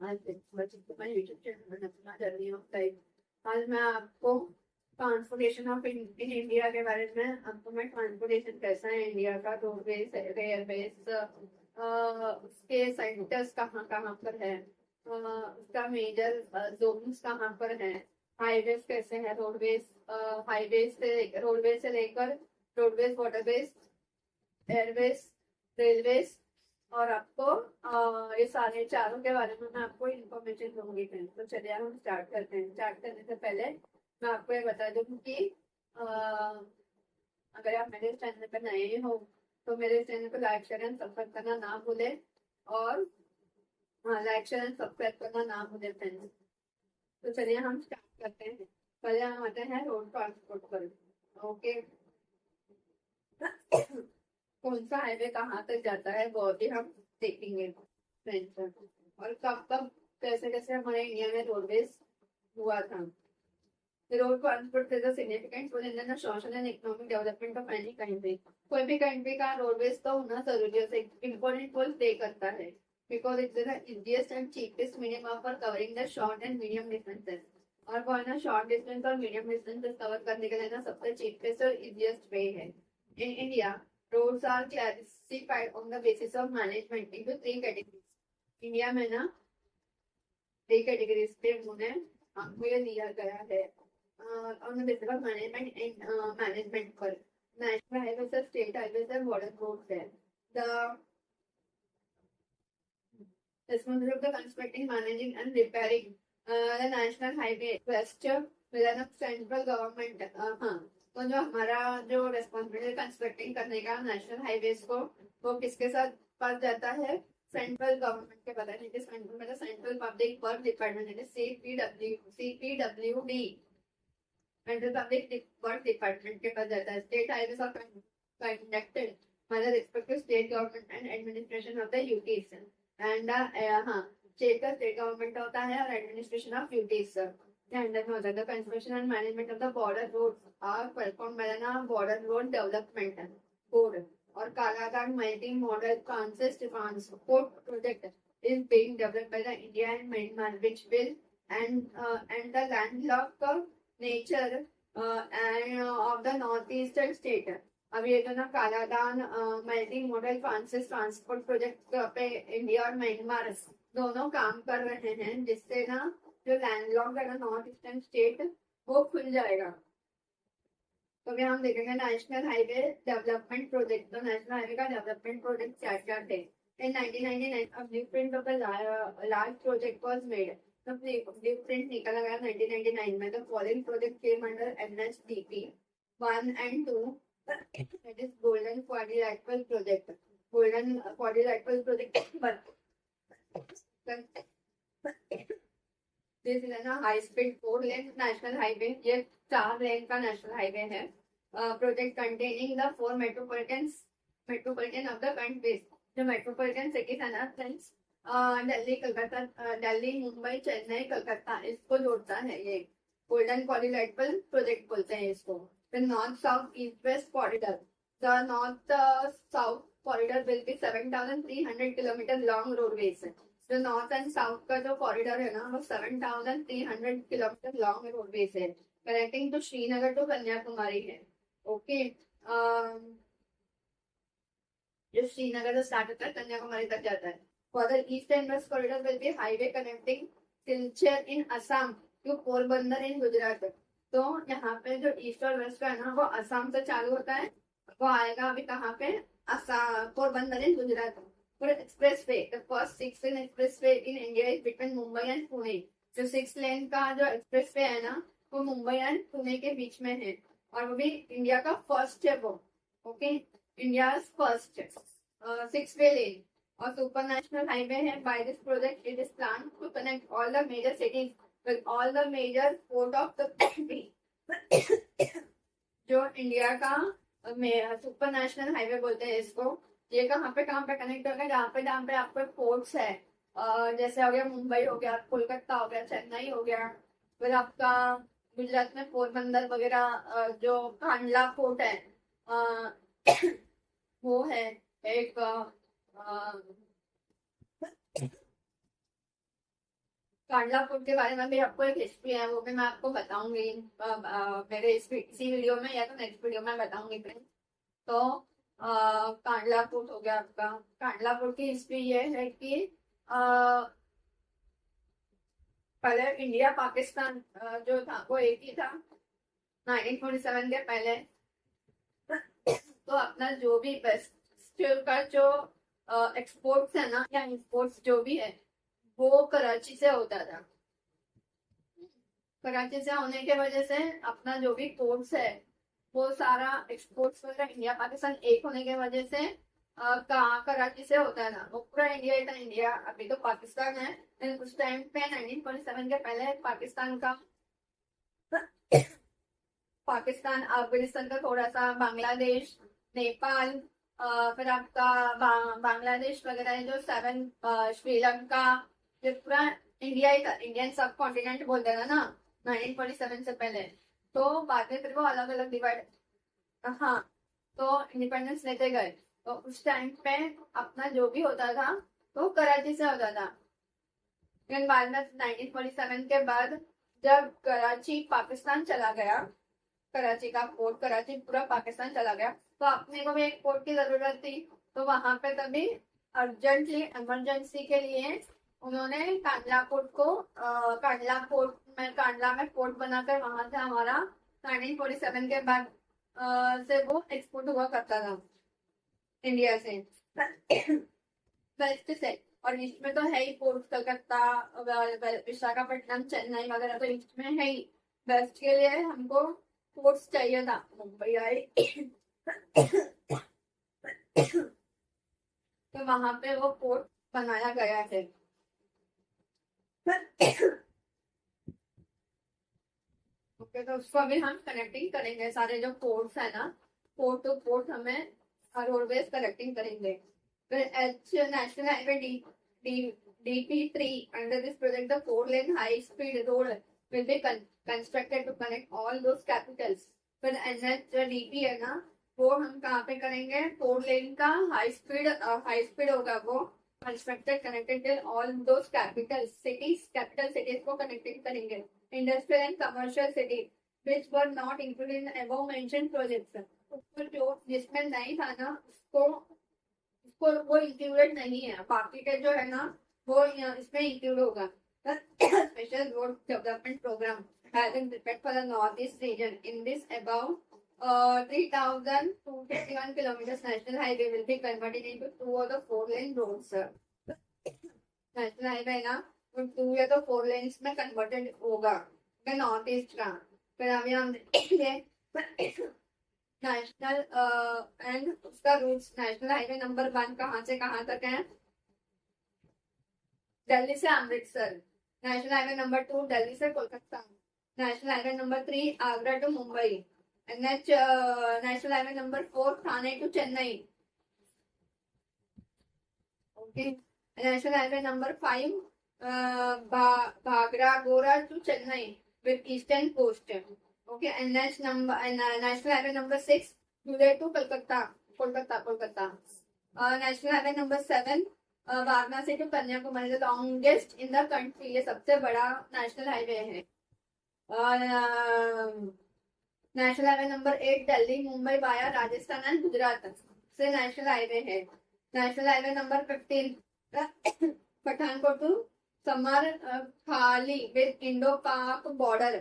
आज मैं YouTube channel बनाना कर रही हूँ टाइप। आज मैं आपको ट्रांसपोर्टेशन ऑफ इन इंडिया के बारे में आपको मैं ट्रांसपोर्टेशन कैसा है इंडिया का, रोडवेज, रेलवेज, उसके सेंटर्स कहाँ कहाँ पर है, उसका मेजर जोन्स कहाँ पर है, हाईवेज कैसे है, रोडवेज, रोडवेज से लेकर रोडवेज, वाटरवेज, एयरवेज, रेलवेज, और आपको ये सारे चारों के बारे में मैं आपको इन्फॉर्मेशन दूंगी। तो चलिए हम स्टार्ट करते हैं। स्टार्ट करने से पहले मैं आपको ये बता दूं कि अगर आप मेरे चैनल पर नए हो तो मेरे चैनल को लाइक शेयर एंड सब्सक्राइब करना ना भूले, और लाइक शेयर एंड सब्सक्राइब करना ना भूले फ्रेंड्स। तो चलिए हम स्टार्ट करते हैं। पहले हम आते हैं रोड ट्रांसपोर्ट पर। ओके, कौन सा हाईवे कहाँ तक जाता है वो भी हम देखेंगे फ्रेंड्स। और कब कब कैसे कैसे हमारे इंडिया में रोडवेज हुआ था। The road transport plays a significant role in the social and economic development of any country. कोई भी कंट्री का रोडवेज तो होना जरूरी है, इम्पोर्टेंट रोल प्ले करता है, because it's the easiest and cheapest medium for covering the short and medium distances. और वो है ना, शॉर्ट डिस्टेंस और मीडियम डिस्टेंसेस कवर करने के लिए ना सबसे चीपेस्ट और इजीएस्ट वे है। In India roads are classified on the basis of management into three categories. India में ना 3 कैटेगरीज पे उन्हें हमको ये दिया गया है on the basis of management and management पर। national highways है, state highways है, border roads है। The responsibility of the constructing, managing and repairing the national highway west within central government। हाँ, तो जो हमारा जो रेस्पॉन्सिबिलिटी कंस्ट्रक्टिंग करने का नेशनल हाईवेज को, वो किसके साथ पास जाता है? सेंट्रल गवर्नमेंट के पता नहीं, सेंट्रल मतलब central public work department, CPWD, central public work department के पास जाता है। State highways are conducted by the respective state government and administration of the UTs and हाँ, स्टेट का स्टेट गवर्नमेंट होता है और एडमिनिस्ट्रेशन ऑफ यूटीज अंडर में होता है। The construction and management of the border roads are perform by the border road development board. और Kalaghat multi modal transport project is being developed by the India and Myanmar, which will and the landlocked nature and of the northeastern state। अब ये जो ना Kaladan multi modal transport project पे India और Myanmar दोनों काम कर रहे हैं, जिससे ना जो लैंडलॉक्ड है ना नॉर्थ ईस्टर्न स्टेट, वो खुल जाएगा। तो अभी हम देखेंगे नेशनल हाईवे डेवलपमेंट प्रोजेक्ट। तो नेशनल हाईवे का डेवलपमेंट प्रोजेक्ट क्या क्या थे? In 1999, a blueprint of the large project was made. The blueprint निकाला गया 1999 में। The following project came under NHDP 1 and 2, that is Golden Quadrilateral Project. Golden Quadrilateral Project this is ना high speed 4 lane national highway. ये 4 lane का national highway है। Project containing the 4 metropolitan of the countries. जो metropolitan cities है ना friends, Delhi, Calcutta, Delhi, Mumbai, Chennai, Calcutta, इसको जोड़ता है ये। गोल्डन क्वाड्रिलेटरल प्रोजेक्ट बोलते हैं इसको। The north south east west corridor. The north south corridor will be 7,300 kilometre long roadways. जो नॉर्थ एंड साउथ का जो कॉरिडोर है ना, वो 7,300 किलोमीटर लॉन्ग रोडवेज है, connecting to Srinagar to Kanyakumari है। ओके, जो श्रीनगर से स्टार्ट होता है कन्याकुमारी तक जाता है। Further east and west corridor will be highway connecting Silchar in Assam to Porbandar in Gujarat. तो यहाँ पे जो ईस्ट और वेस्ट का है ना, वो असम से चालू होता है, वो आएगा अभी कहाँ पे? Assam, Porbandar in Gujarat. Expressway, the first 6 lane expressway in India is between Mumbai and Pune. जो 6 लेन का जो एक्सप्रेसवे है ना, वो मुंबई एंड पुणे के बीच में है, और वो भी इंडिया का फर्स्ट है वो। ओके, इंडिया फर्स्ट 6-वे लेन और सुपर नेशनल हाईवे है। By this project it is plan to connect all the major cities with all the major port of the country. जो इंडिया का सुपर नेशनल हाईवे बोलते हैं इसको। ये कहाँ पे कनेक्ट होगा? जहाँ पे आपको पोर्ट्स है, जैसे हो गया मुंबई, हो गया कोलकाता, हो गया चेन्नई, हो गया फिर आपका गुजरात में पोरबंदर वगैरह, जो कांडला पोर्ट है वो है एक कांडला फूड के बारे में भी आपको एक हिस्ट्री है, वो भी मैं आपको बताऊंगी मेरे इसी वीडियो में या तो नेक्स्ट वीडियो में बताऊंगी फ्रेंड्स। तो कांडला फूड हो गया आपका। कांडला फूड की हिस्ट्री ये है कि पहले इंडिया पाकिस्तान जो था वो एक ही था 1947 के पहले। तो अपना जो भी वेस्ट का जो एक्सपोर्ट्स है ना या इंपोर्ट्स जो भी है वो कराची से होता था। कराची से होने की वजह से अपना जो भी पोर्ट्स है वो सारा एक्सपोर्ट्स वगैरह इंडिया पाकिस्तान एक होने की वजह से कहाँ कराची से होता है ना, वो पूरा इंडिया ही था। इंडिया अभी तो पाकिस्तान है, लेकिन उस टाइम पे 1947 के पहले पाकिस्तान का पाकिस्तान अफगानिस्तान का थोड़ा सा, बांग्लादेश, नेपाल, फिर आपका बांग्लादेश वगैरह है जो 7, श्रीलंका, ये पूरा इंडिया ही था। इंडियन सब कॉन्टिनेंट बोलते थे ना 1947 से पहले। तो बाद में फिर वो अलग अलग डिवाइड, हाँ, तो इंडिपेंडेंस लेते गए। तो उस टाइम पे अपना जो भी होता था तो कराची से होता था। लेकिन बाद में 1947 के बाद जब कराची पाकिस्तान चला गया, कराची का पोर्ट, कराची पूरा पाकिस्तान चला गया, तो अपने को भी एक पोर्ट की जरूरत थी। तो वहां पे तभी अर्जेंटली इमरजेंसी के लिए उन्होंने कांडला पोर्ट को कांडला में पोर्ट बनाकर वहां से हमारा 1947 के बाद से वो एक्सपोर्ट हुआ करता था इंडिया से वेस्ट से। और ईस्ट में तो है ही पोर्ट, कलकत्ता, विशाखापट्टनम, चेन्नई वगैरह तो ईस्ट में है ही। वेस्ट के लिए हमको पोर्ट्स चाहिए था, मुंबई आई तो वहां पे वो पोर्ट बनाया गया है। ओके, तो उसको अभी हम कनेक्टिंग करेंगे, सारे जो पोर्ट्स है ना, पोर्ट टू पोर्ट हमें रोडवेज कनेक्टिंग करेंगे। फिर H national highway D DP3 under this project the 4-lane high speed road will be constructed to connect all those capitals। फिर NH-DP है ना, वो हम कहाँ पे करेंगे, 4 लेन का हाई स्पीड होगा वो constructed connected till all those capital cities को कनेक्टेड करेंगे। Industrial and commercial city which were not included in above mentioned projects। उसको जो जिसमें नहीं था ना उसको वो इंक्लूडेड नहीं है, बाकी के जो है ना वो इसमें इंक्लूड होगा। Special road development programme has been prepared for the northeast region। In this above 3,251 kilometers national highway will be converted into 2 of the 4-lane roads। National highway है ना, वो 2 या तो 4 लेन्स में कन्वर्टेड होगा नॉर्थ ईस्ट का। फिर अभी हम देखेंगे नेशनल एंड उसका रूट्स। नेशनल हाईवे नंबर 1 कहाँ से कहाँ तक है, दिल्ली से Amritsar. National highway number 2 Delhi से Kolkata. National highway number 3 Agra to Mumbai. National highway number 4 Thane to Chennai. Okay, national highway number 5 Baharagora to Chennai with eastern coast. Okay, and national highway number 6 Dhule to Kolkata. National highway number 7 Varanasi to Kanyakumari, the longest in the country, ये सबसे बड़ा national highway है। National highway number 8 Delhi Mumbai via Rajasthan and Gujarat से national highway है। National highway number 15 Pathankot to Samakhiali with Indo Pak border.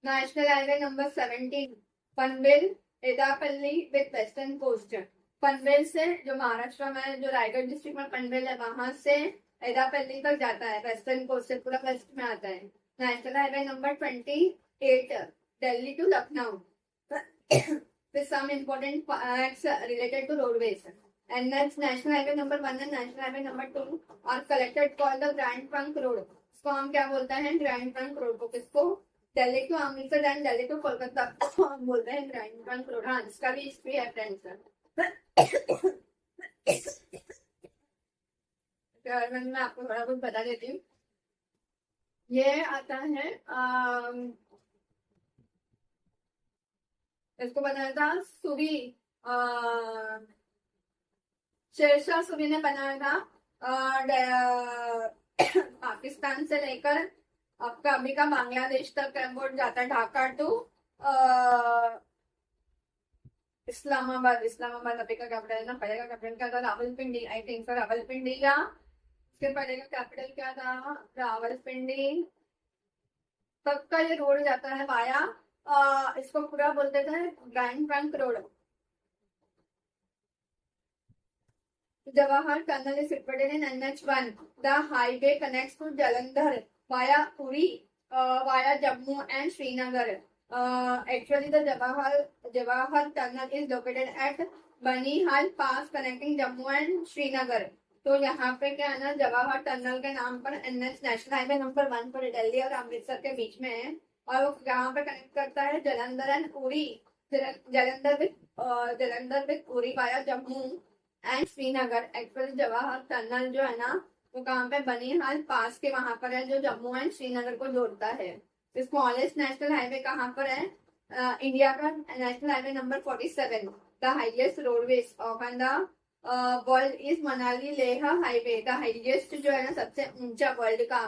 National highway number 17 Panvel Edapally with western coast. Panvel से जो महाराष्ट्र में जो रायगढ़ डिस्ट्रिक्ट में पनवेल है वहां से एदापल्ली तक जाता है, वेस्टर्न कोस्ट से पूरा वेस्ट में आता है। National highway number 28 Delhi to Lucknow with some important facts related to roadways। And next, National Highway number 1 and National Highway number 2 are collected called the Grand Trunk Road। इसको हम क्या बोलते हैं, ग्रैंड ट्रंक रोड को। किसको, Delhi to Amritsar and Delhi to Kolkata को हम बोलते हैं ग्रैंड ट्रंक रोड। हाँ, इसका भी हिस्ट्री है फ्रेंड्स। मैं आपको थोड़ा कुछ बता देती हूँ। ये आता है इसको बनाया था सूरी, शेरशाह सूरी ने बनाया था पाकिस्तान से लेकर आपका अभी का बांग्लादेश तक एयरपोर्ट जाता है, ढाका टू इस्लामाबाद। इस्लामाबाद अभी का कैपिटल ना पड़ेगा, कैपिटल क्या था, Rawalpindi I think sir, Rawalpindi या उसके पड़ेगा कैपिटल क्या था, रावलपिंडी तब का ये रोड जाता है वाया, इसको पूरा बोलते थे grand trunk road. Jawahar tunnel is situated in NH1. The highway connects to Jalandhar via Puri, via Jammu and Srinagar. Actually, the Jawahar Tunnel is located at Banihal Pass connecting Jammu and Srinagar. तो यहाँ पे क्या है ना, Jawahar tunnel के नाम पर NH national highway number 1 पर दिल्ली और अमृतसर के बीच में है, और वो यहाँ पे कनेक्ट करता है Jalandhar and Puri, Jalandhar with Puri via Jammu and Srinagar. Actually Jawahar tunnel जो है ना वो कहाँ पे, बनिहाल पास के वहां पर है, जो जम्मू एंड श्रीनगर को जोड़ता है। स्मॉलेस्ट नेशनल हाईवे कहाँ पर है, इंडिया का national highway number 47। The highest roadways of and the world is Manali Leh highway. The highest जो है ना सबसे ऊंचा वर्ल्ड का,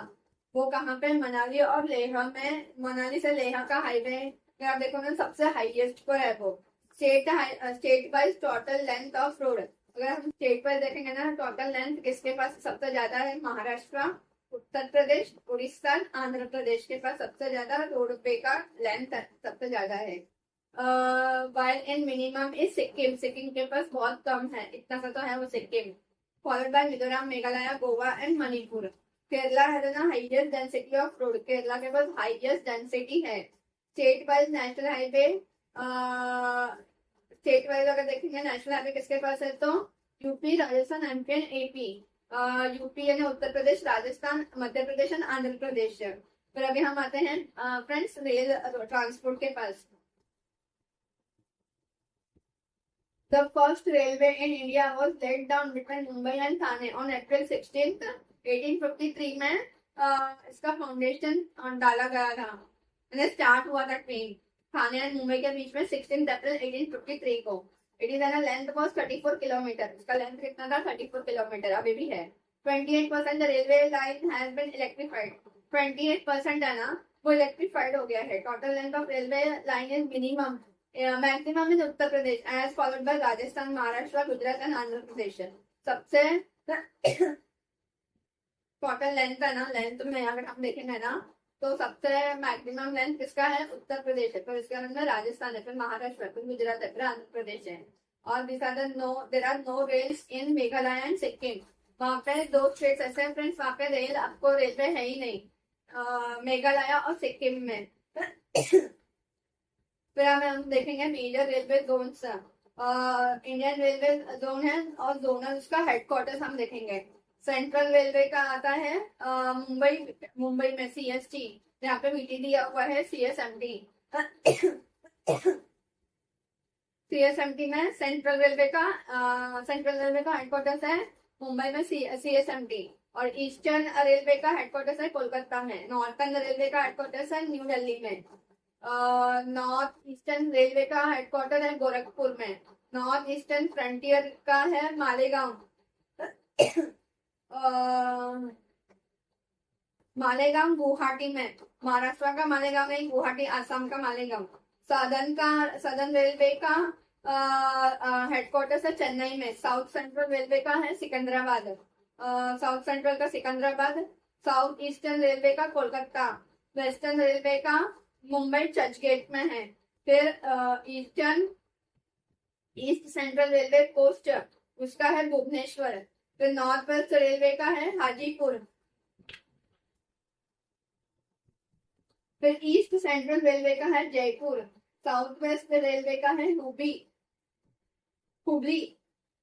वो कहाँ पे, मनाली और लेह में, मनाली से लेह का हाईवे आप देखो ना सबसे हाईएस्ट पर है वो। State wise total length of road, अगर हम स्टेट वाइज देखेंगे ना टोटल लेंथ किसके पास सबसे ज्यादा है, महाराष्ट्र, उत्तर प्रदेश, उड़ीसा, आंध्र प्रदेश के पास सबसे ज्यादा रोड पे का लेंथ सबसे ज्यादा है। While in minimum is Sikkim, Sikkim के पास बहुत कम है, इतना सा तो है वो Sikkim. Followed by Mizoram, Meghalaya, Goa and Manipur. Kerala है ना highest density of road, Kerala के पास हाईएस्ट डेंसिटी है। State wise national highway, state wise अगर देखेंगे नेशनल हाईवे किसके पास है तो UP, Rajasthan, MP and AP. UP यानी उत्तर प्रदेश, राजस्थान, मध्य प्रदेश एंड आंध्र प्रदेश। फिर अभी हम आते हैं फ्रेंड्स रेल ट्रांसपोर्ट के पास। The first railway in India was laid down between Mumbai and Thane on April 16th, 1853 में इसका फाउंडेशन डाला गया था, स्टार्ट हुआ था ट्रेन थाने एंड मुंबई के बीच में 16 अप्रैल 1853 को। It is an length was 34 kilometre, इसका लेंथ कितना था 34 किलोमीटर, अभी भी है। 28% railway line has been electrified, 28% है ना वो इलेक्ट्रिफाइड हो गया है। Total length of railway line is minimum, maximum is Uttar Pradesh as followed by Rajasthan, Maharashtra, Gujarat and Andhra Pradesh. सबसे टोटल लेंथ है ना, लेंथ में अगर हम देखेंगे ना तो सबसे मैक्सिमम लेंथ किसका है, उत्तर प्रदेश है, फिर इसके अंदर राजस्थान है, फिर महाराष्ट्र, फिर गुजरात है, फिर आंध्र प्रदेश है। और there are no rails in Meghalaya and Sikkim. वहां पे दो स्टेट्स ऐसे हैं फ्रेंड्स, वहां पे रेल आपको रेलवे है ही नहीं, मेघालय और सिक्किम में। फिर हम देखेंगे major railway zone, Indian railway zone है और जोनल उसका हेडक्वार्टर्स हम देखेंगे। सेंट्रल रेलवे का आता है मुंबई में सीएसटी, यहाँ पे मीटी दिया हुआ है सीएसएमटी। सीएसएमटी में सेंट्रल रेलवे का हेडक्वार्टर्स है मुंबई में सीएसएमटी, और ईस्टर्न रेलवे का हेडक्वार्टर्स है कोलकाता में। नॉर्थर्न रेलवे का हेडक्वार्टर्स है न्यू दिल्ली में। नॉर्थ ईस्टर्न रेलवे का हेडक्वार्टर है गोरखपुर में। नॉर्थ ईस्टर्न फ्रंटियर का है मालेगांव, मालेगांव गुवाहाटी में, महाराष्ट्र का मालेगांव नहीं, गुवाहाटी आसाम का मालेगांव। सदर्न रेलवे का हेडक्वार्टर है चेन्नई में। साउथ सेंट्रल रेलवे का है सिकंदराबाद, साउथ सेंट्रल का सिकंदराबाद। साउथ ईस्टर्न रेलवे का कोलकाता। वेस्टर्न रेलवे का मुंबई चर्चगेट में है। फिर ईस्ट सेंट्रल रेलवे कोस्ट उसका है भुवनेश्वर। फिर नॉर्थ वेस्ट रेलवे का है हाजीपुर। फिर ईस्ट सेंट्रल रेलवे का है जयपुर। साउथ वेस्ट रेलवे का है हुबली।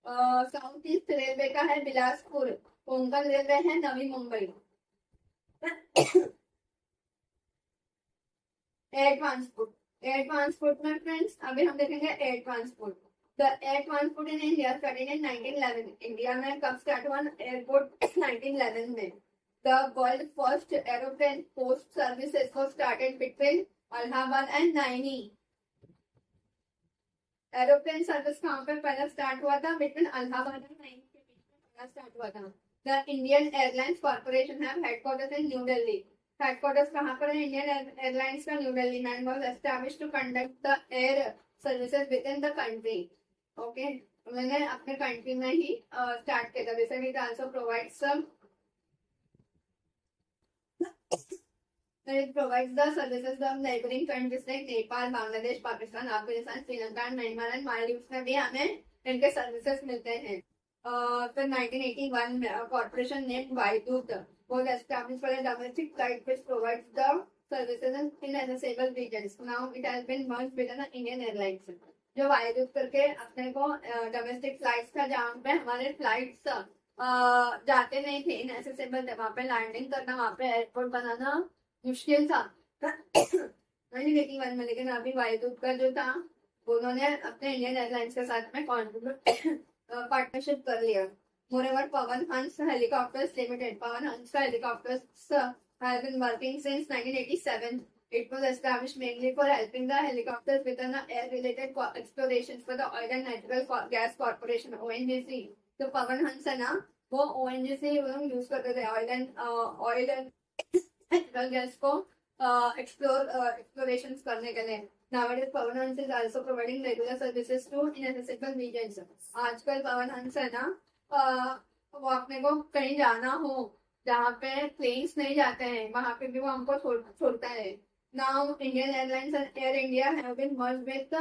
साउथ ईस्ट रेलवे का है बिलासपुर। कोंकण रेलवे है नवी मुंबई। एयर ट्रांसपोर्ट में फ्रेंड्स अभी हम देखेंगे air transport. The air transport in India started in 1911। India में कब स्टार्ट हुआ एयरपोर्ट 1911 में। The world first aeroplane post services को started between Allahabad and Naini. Aeroplane service कहाँ पे पहला स्टार्ट हुआ था, बिटवीन अलाहाबाद एंड नाइनी के बीच में पहला स्टार्ट हुआ था। The Indian airlines corporation have headquarters in New Delhi. Headquarters कहाँ पर है इंडियन एयरलाइंस का? न्यू दिल्ली में. Was established to conduct the air services with in the country. Okay, मैंने अपने कंट्री में ही स्टार्ट किया था. Basically it also provides it provides the services of neighboring countries like Nepal, Bangladesh, Pakistan, Afghanistan, Sri Lanka, Myanmar and Maldives में भी हमें इनके सर्विसेज मिलते हैं. फिर 1981 में corporation name Vayudoot was established for a domestic flight which provides the services in accessible regions. Now it has been merged with the Indian Airlines. जो वायुदूत करके अपने को डोमेस्टिक फ्लाइट्स था जहाँ पे हमारे फ्लाइट्स जाते नहीं थे, इनएसेसिबल थे, वहाँ पे लैंडिंग करना, वहाँ पे एयरपोर्ट बनाना मुश्किल था 1981 में. लेकिन अभी वायुदूत का जो था उन्होंने अपने इंडियन एयरलाइंस के साथ में पार्टनरशिप कर लिया. Moreover, Pawan Hans Helicopters Limited, Pawan Hans Helicopters has been working since 1987. It was established mainly for helping the helicopters with the air-related explorations for the Oil and Natural Gas Corporation (ONGC). तो पवन हंस है ना, वो ONGC use करते थे oil and natural gas को exploration करने के लिए. Nowadays, Pawan Hans is also providing regular services to inaccessible regions. आजकल पवन हंस है ना, वो अपने को कहीं जाना हो जहाँ पे प्लेन्स नहीं जाते हैं, वहां पे भी वो हमको छोड़ता है. Now Indian Airlines and Air India have been merged with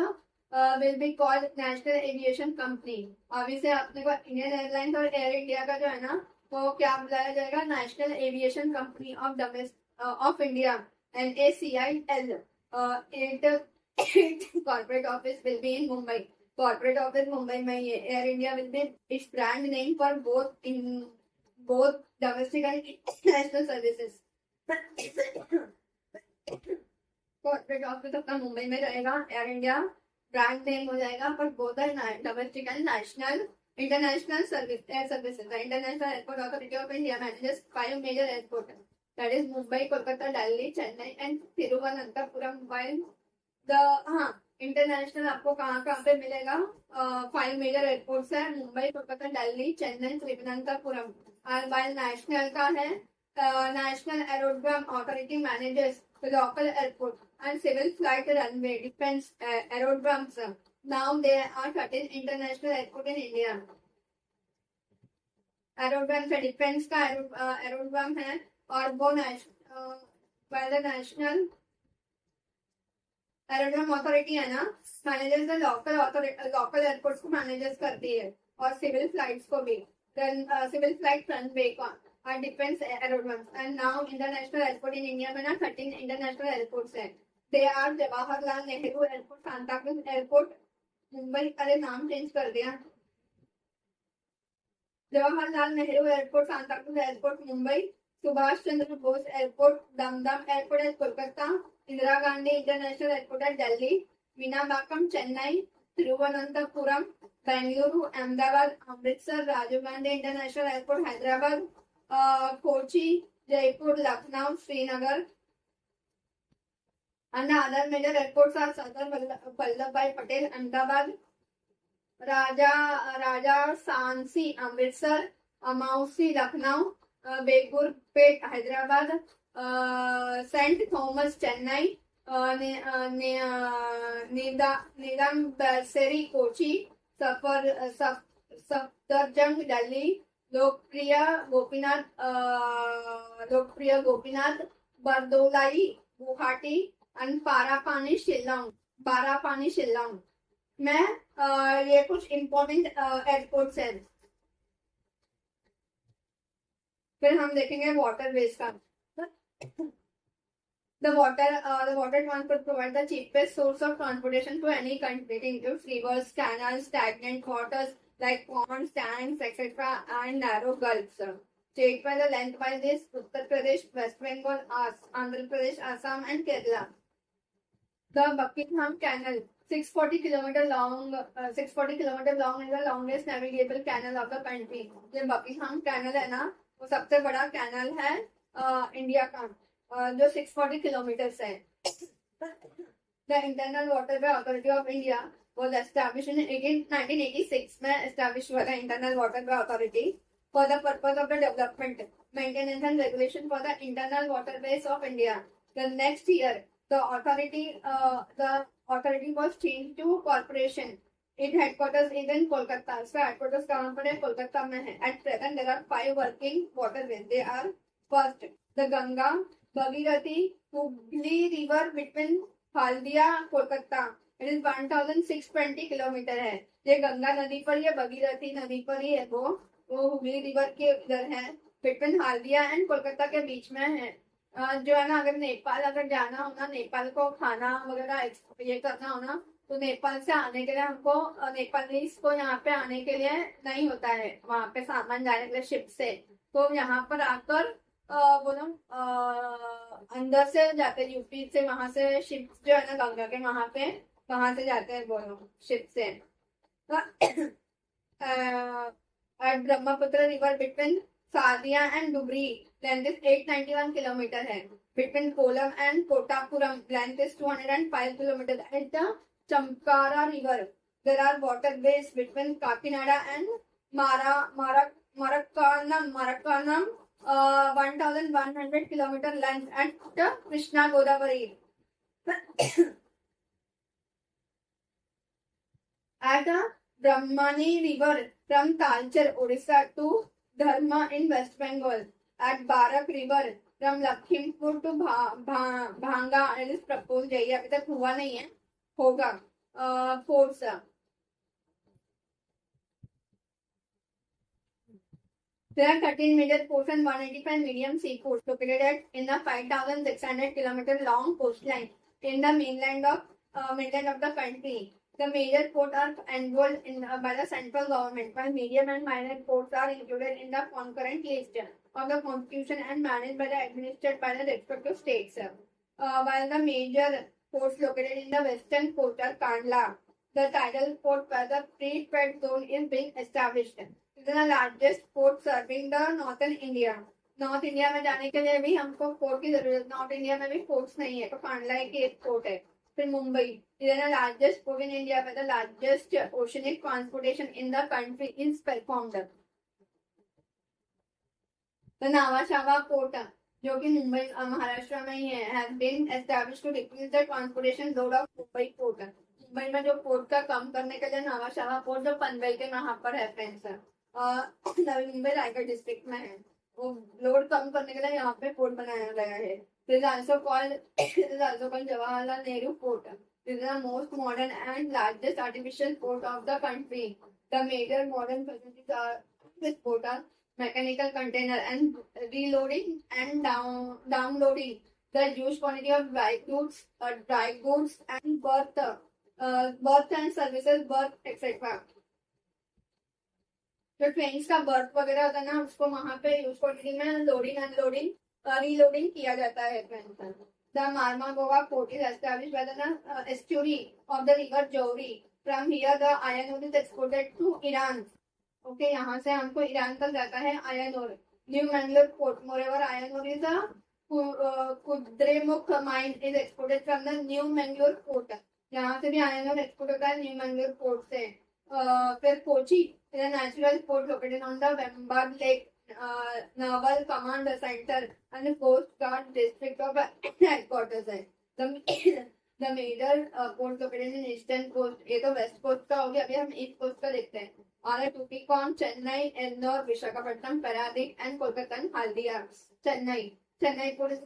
will be called National Aviation Company. अभी से अपने को इंडियन एयरलाइंस और एयर इंडिया का जो है ना, वो क्या बुलाया जाएगा? National Aviation Company of India, NACIL. Corporate office will be in Mumbai. Corporate office Mumbai में ही है. Air India will be its brand name for both domestic and international services. Corporate office अपना मुंबई में रहेगा. एयर इंडिया ब्रांड नेम हो जाएगा for both domestic and national international air services. The International Airport Authority of India manages 5 major airports, that is Mumbai, Kolkata, Delhi, Chennai and Thiruvananthapuram. While the international आपको कहाँ कहाँ पे मिलेगा? 5 major airports है, मुंबई, कोलकाता, दिल्ली, चेन्नई, तिरुवनंतपुरम. और while national का है, national aerodrome authority manages local airport and civil flight runway defence aerodromes. Now they are 13 international airport in India. Aerodrome से डिफेंस का एरोड्रोम है, और वो नेशनल एरोड्रोम अथॉरिटी है ना, मैनेजर्स द लोकल एयरपोर्ट्स को मैनेजर्स करती है, और सिविल फ्लाइट्स को भी. सिविल फ्लाइट रनवे और defence aerodromes. And now international airport in India में ना 13 इंटरनेशनल एयरपोर्ट्स हैं. They are Jawaharlal Nehru airport, Santacruz airport Mumbai, अरे नाम चेंज कर दिया, Jawaharlal Nehru airport, Santacruz airport Mumbai, Subhash Chandra Bose airport, Dumdum airport at Kolkata, Indira Gandhi international airport at Delhi, Meenambakkam Chennai, Thiruvananthapuram Bengaluru, Ahmedabad, Amritsar, Rajiv Gandhi international airport Hyderabad, Kochi, Jaipur, Lucknow, Srinagar. And other major airports are Sardar Vallabhbhai Patel, Ahmedabad, Raja Sansi, Amritsar, Amausi, Lucknow, Begurpet, Hyderabad, St. Thomas, Chennai, Nidam Barseri, Kochi, Safdarjung, Delhi, Lokpriya Gopinath, Bardolai, Guwahati, and पारापानी Shillong में. ये कुछ important airports हैं. फिर हम देखेंगे waterways का. The water transport provides the cheapest source of transportation to any country. It includes rivers, canals, stagnant waters like ponds, tanks, etc. and narrow gulfs. State by the lengthwise is Uttar Pradesh, West Bengal, Andhra Pradesh, Assam and Kerala. The Buckingham Canal, 640 kilometer long is the longest navigable canal of the country. जो Buckingham Canal है ना, वो सबसे बड़ा canal है India का, जो 640 kilometres है. The Internal Waterway Authority of India was established in 1986 में established हुआ था Internal Waterway Authority. for the purpose of the development, maintenance and regulation for the internal waterways of India. The next year, the authority was changed to corporation. Its headquarters is in Kolkata. इसका headquarters कहाँ पर है? कोलकाता में है. At present, there are 5 working waterways. They are first, the Ganga, Bhagirathi, Hooghly River between Haldia, Kolkata. It is 1620 kilometre है. ये गंगा नदी पर, ये भगीरथी नदी पर ही है. वो हुगली रिवर के इधर है, बिटवीन हाल्दिया एंड कोलकाता के बीच में है. जो है ना, अगर नेपाल अगर जाना हो ना, नेपाल को खाना वगैरह ये करना हो ना, तो नेपाल से आने के लिए हमको, नेपालीज को यहाँ पे आने के लिए नहीं होता है वहां पे सामान जाने के लिए शिप से. तो यहाँ पर आकर वो लोग अंदर से जाते हैं, यूपी से वहां से शिप जो है ना गंगा के वहां से जाते हैं वो लोग शिप से. at Brahmaputra river between Sadia and Dubri. Length is 891 kilometer है. Between Kolam and Kotapuram, length is 205 kilometers. At the Chamkara river, there are waterways between Kakinada and Marakkanam, 1100 kilometer length at the Krishna Godavari. At the Brahmani river from Talcher, Odisha to Dharma in West Bengal. At Barak river from Lakhimpur to Bhanga. It is proposed है, अभी तक हुआ नहीं है, होगा. Force. There are 13 major ports and 185 medium sea ports located in the 5,600 km long coastline in the mainland of the country. The major ports are enrolled by the central government, while medium and minor ports are included in the concurrent list of the constitution and managed by the administered by the respective states. While the major ports located in the western coast are Kandla, the tidal port where the free trade zone is being established. It is the largest port serving the northern India. North India में जाने के लिए भी हमको port की जरूरत. North India में भी पोर्ट्स नहीं है, तो कांडला एक पोर्ट है. फिर Mumbai, is the largest port in India, the largest oceanic transportation in the country is performed. The Nhava Sheva port, जो कि मुंबई महाराष्ट्र में ही है, has been established to decrease the transportation load of Mumbai port. Mumbai में जो पोर्ट का कम करने के लिए नावाशावा पोर्ट जो पनवेल के वहां पर है फ्रेंड्स, नवी मुंबई रायगढ़ डिस्ट्रिक्ट में है, वो लोड कम करने के लिए यहाँ पे पोर्ट बनाया गया है. This is also called Jawaharlal Nehru Port. This is the most modern and largest artificial port of the country. The major modern facilities are this port are mechanical container and reloading and downloading the huge quantity of dry goods and berth and services, berth etc. जो train का berth वगैरह होता है ना, उसको वहां पे huge quantity में लोडिंग अनलोडिंग रीलोडिंग किया जाता है. The Mormugao port is established by the estuary of the river Zuari. From here the iron ore is exported to Iran. Okay, यहाँ से हमको ईरान तक जाता है iron ore. New Mangalore port, moreover iron ore is Kudremukh mine is exported from the new Mangalore port. यहाँ से भी iron ore export होता है न्यू मैंगलोर पोर्ट से. फिर Kochi is a natural port located on the Vembad Lake Naval Command Center and the Coast Guard District of headquarters है. The major port located in eastern coast. ये तो west coast का हो गया. अभी हम east coast का देखते हैं. और Tuticorin, Chennai, Ennore, Visakhapatnam, Paradip and Kolkata and Haldia. Chennai port is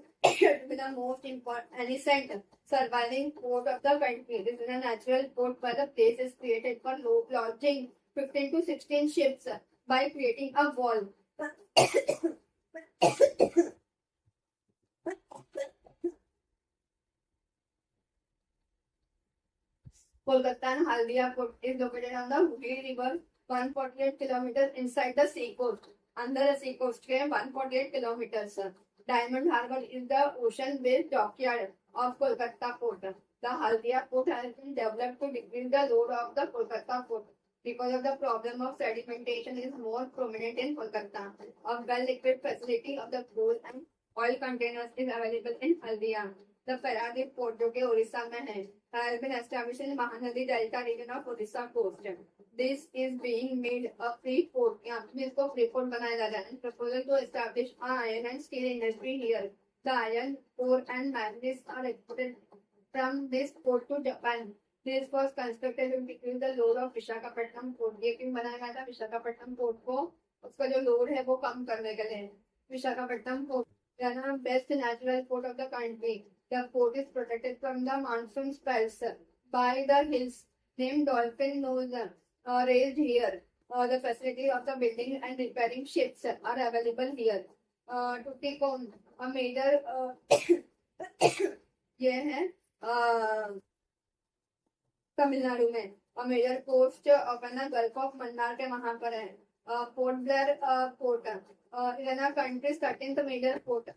the most important ancient surviving port of the country. This is a natural port where the place is created for lodging 15 to 16 ships by creating a wall. Kolkata and Haldia port is located on the Hooghly River, 148 kilometers inside the sea coast. Under the sea coast के 148 kilometers. Diamond Harbour is the ocean-based dockyard of Kolkata port. The Haldia port has been developed to decrease the load of the Kolkata port. Because of the problem of sedimentation is more prominent in Kolkata. A well-equipped facility of the coal and oil containers is available in Haldia. The Paradip port जो कि उड़ीसा में है has been established in Mahanadi delta region of Orissa coast. This is being made a free port. यहाँ पे इसको free port बनाया जा रहा है. Proposal to establish an iron and steel industry here. The iron ore and manganese are exported from this port to Japan. This was constructed to decrease the load of Visakhapatnam port. ये क्यों बनाया गया था? Visakhapatnam port को उसका जो load है वो कम करने के लिए. Visakhapatnam port best natural port of the country. The port is protected from the monsoon spells by the hills named Dolphin Nose raised here. The facility of the building and repairing ships are available here. Tuticorin, a major ये है तमिलनाडु में. A major coast of the Gulf of Mannar के वहां पर है. Port Blair port, country's 13th major port.